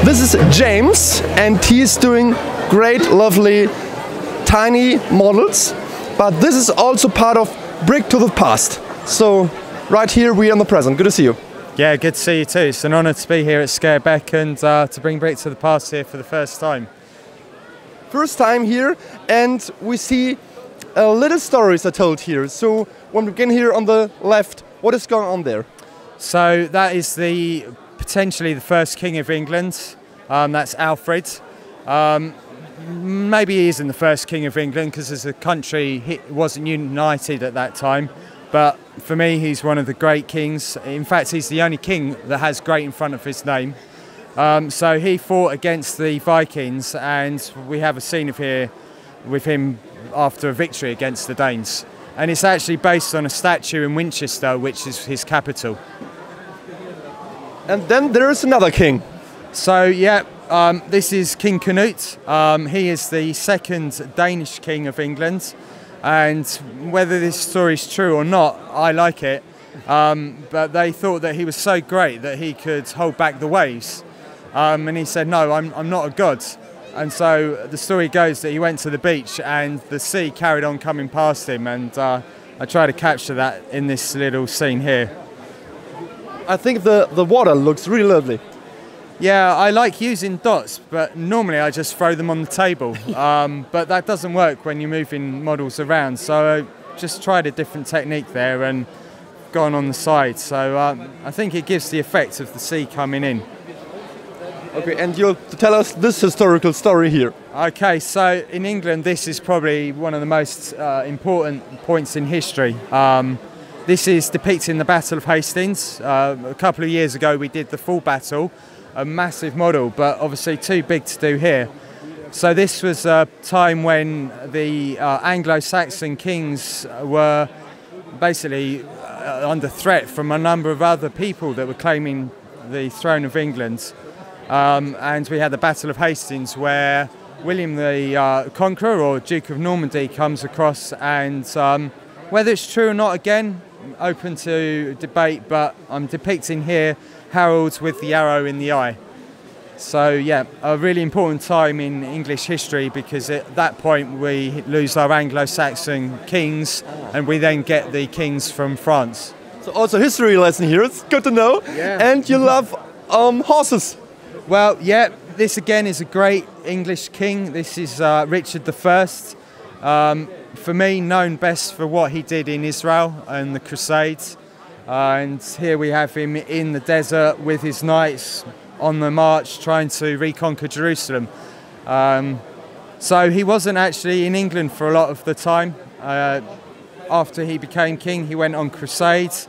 This is James, and he's doing great, lovely, tiny models. But this is also part of Brick to the Past. So right here we are in the present. Good to see you. Yeah, good to see you too. It's an honour to be here at Skaerbaek and to bring Brick to the Past here for the first time. First time here, and we see little stories are told here. So when we begin here on the left, what is going on there? So that is potentially the first king of England. That's Alfred. Maybe he isn't the first king of England because as a country it wasn't united at that time. But for me, he's one of the great kings. In fact, he's the only king that has great in front of his name. So he fought against the Vikings, and we have a scene of here with him after a victory against the Danes. And it's actually based on a statue in Winchester, which is his capital. And then there is another king. So yeah, this is King Canute. He is the second Danish king of England. And whether this story is true or not, I like it. But they thought that he was so great that he could hold back the waves. And he said, no, I'm not a god. And so the story goes that he went to the beach and the sea carried on coming past him. And I try to capture that in this little scene here. I think the water looks really lovely. Yeah, I like using dots, but normally I just throw them on the table. But that doesn't work when you're moving models around. So I just tried a different technique there and gone on the side. So I think it gives the effect of the sea coming in. Okay, and you'll tell us this historical story here. Okay, so in England, this is probably one of the most important points in history. This is depicting the Battle of Hastings. A couple of years ago, we did the full battle. A massive model, but obviously too big to do here. So this was a time when the Anglo-Saxon kings were basically under threat from a number of other people that were claiming the throne of England. And we had the Battle of Hastings where William the Conqueror, or Duke of Normandy, comes across, and whether it's true or not, again, open to debate, but I'm depicting here Harold with the arrow in the eye. So yeah, a really important time in English history, because at that point we lose our Anglo-Saxon kings and we then get the kings from France. So also history lesson here, it's good to know. Yeah. And you love horses. Well, yeah, this again is a great English king. This is Richard I. For me, known best for what he did in Israel and the Crusades. And here we have him in the desert with his knights on the march trying to reconquer Jerusalem. So he wasn't actually in England for a lot of the time. After he became king, he went on crusades.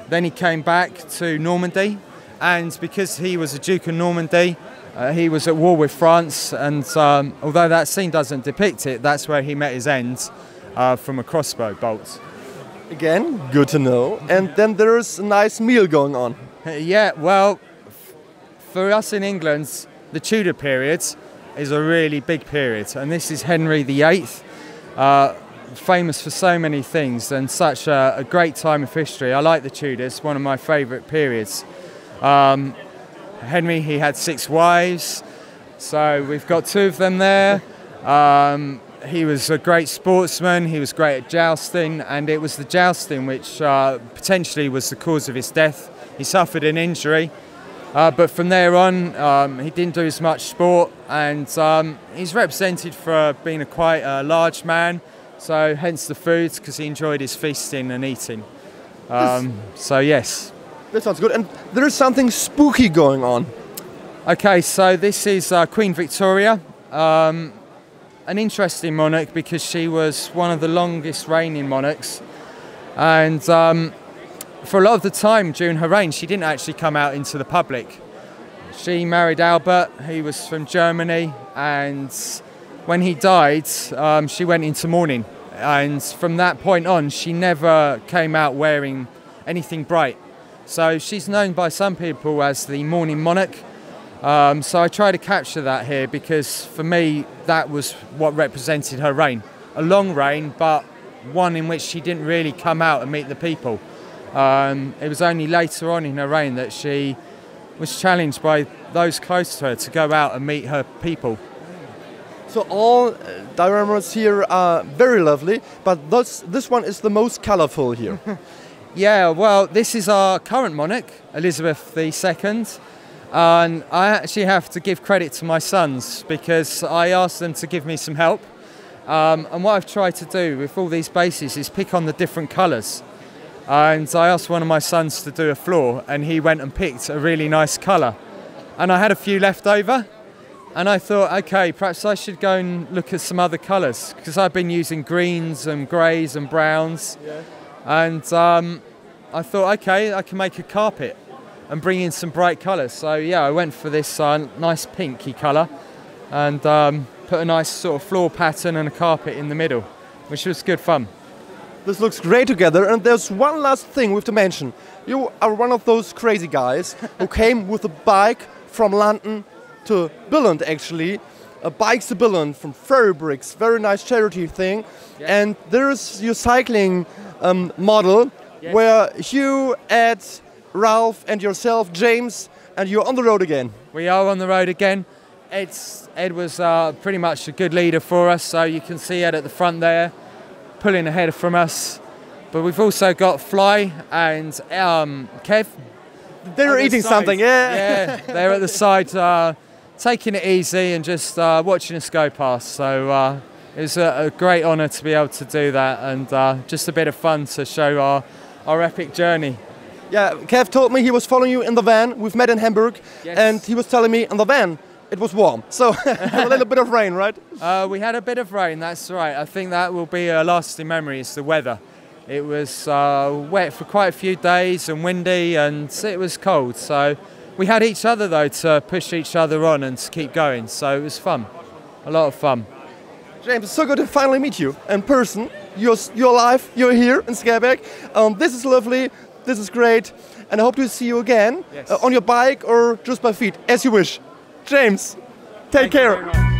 Then he came back to Normandy. And because he was a Duke of Normandy, he was at war with France. And although that scene doesn't depict it, that's where he met his end from a crossbow bolt. Again, good to know. And then there's a nice meal going on. Yeah, well, for us in England, the Tudor period is a really big period. And this is Henry VIII, famous for so many things and such a great time of history. I like the Tudors, one of my favourite periods. Henry, he had 6 wives, so we've got 2 of them there. He was a great sportsman, he was great at jousting, and it was the jousting which potentially was the cause of his death. He suffered an injury, but from there on he didn't do as much sport, and he's represented for being quite a large man, so hence the foods, because he enjoyed his feasting and eating. So yes. That sounds good. And there is something spooky going on. Okay, so this is Queen Victoria. An interesting monarch because she was one of the longest reigning monarchs, and for a lot of the time during her reign she didn't actually come out into the public. She married Albert, he was from Germany, and when he died she went into mourning, and from that point on she never came out wearing anything bright. So she's known by some people as the mourning monarch. So I try to capture that here because for me that was what represented her reign. A long reign, but one in which she didn't really come out and meet the people. It was only later on in her reign that she was challenged by those close to her to go out and meet her people. So all dioramas here are very lovely, but this one is the most colorful here. Yeah, well, this is our current monarch, Elizabeth II, and I actually have to give credit to my sons because I asked them to give me some help. And what I've tried to do with all these bases is pick on the different colours. And I asked one of my sons to do a floor, and he went and picked a really nice colour. And I had a few left over, and I thought, okay, perhaps I should go and look at some other colours, because I've been using greens and greys and browns. Yeah. And I thought, okay, I can make a carpet and bring in some bright colours. So yeah, I went for this nice pinky colour and put a nice sort of floor pattern and a carpet in the middle, which was good fun. This looks great together, and there's one last thing we have to mention. You are one of those crazy guys who came with a bike from London to Billund, actually. Bikes to Billund from Ferry Bricks, very nice charity thing. Yeah. And there's your cycling model, yes, where you, Ed, Ralph and yourself, James, and you're on the road again. We are on the road again. Ed was pretty much a good leader for us, so you can see Ed at the front there, pulling ahead from us. But we've also got Fly and Kev. They're eating something, yeah. Yeah, they're at the side, taking it easy and just watching us go past. So it was a great honour to be able to do that, and just a bit of fun to show our epic journey. Yeah, Kev told me he was following you in the van. We've met in Hamburg, yes, and he was telling me in the van it was warm. So a little bit of rain, right? We had a bit of rain, that's right. I think that will be a lasting memory, is the weather. It was wet for quite a few days and windy, and it was cold. So we had each other, though, to push each other on and to keep going. So it was fun, a lot of fun. James, it's so good to finally meet you in person. You're alive, you're here in Skaerbaek. This is lovely, this is great, and I hope to see you again, yes, on your bike or just by feet, as you wish. James, take care.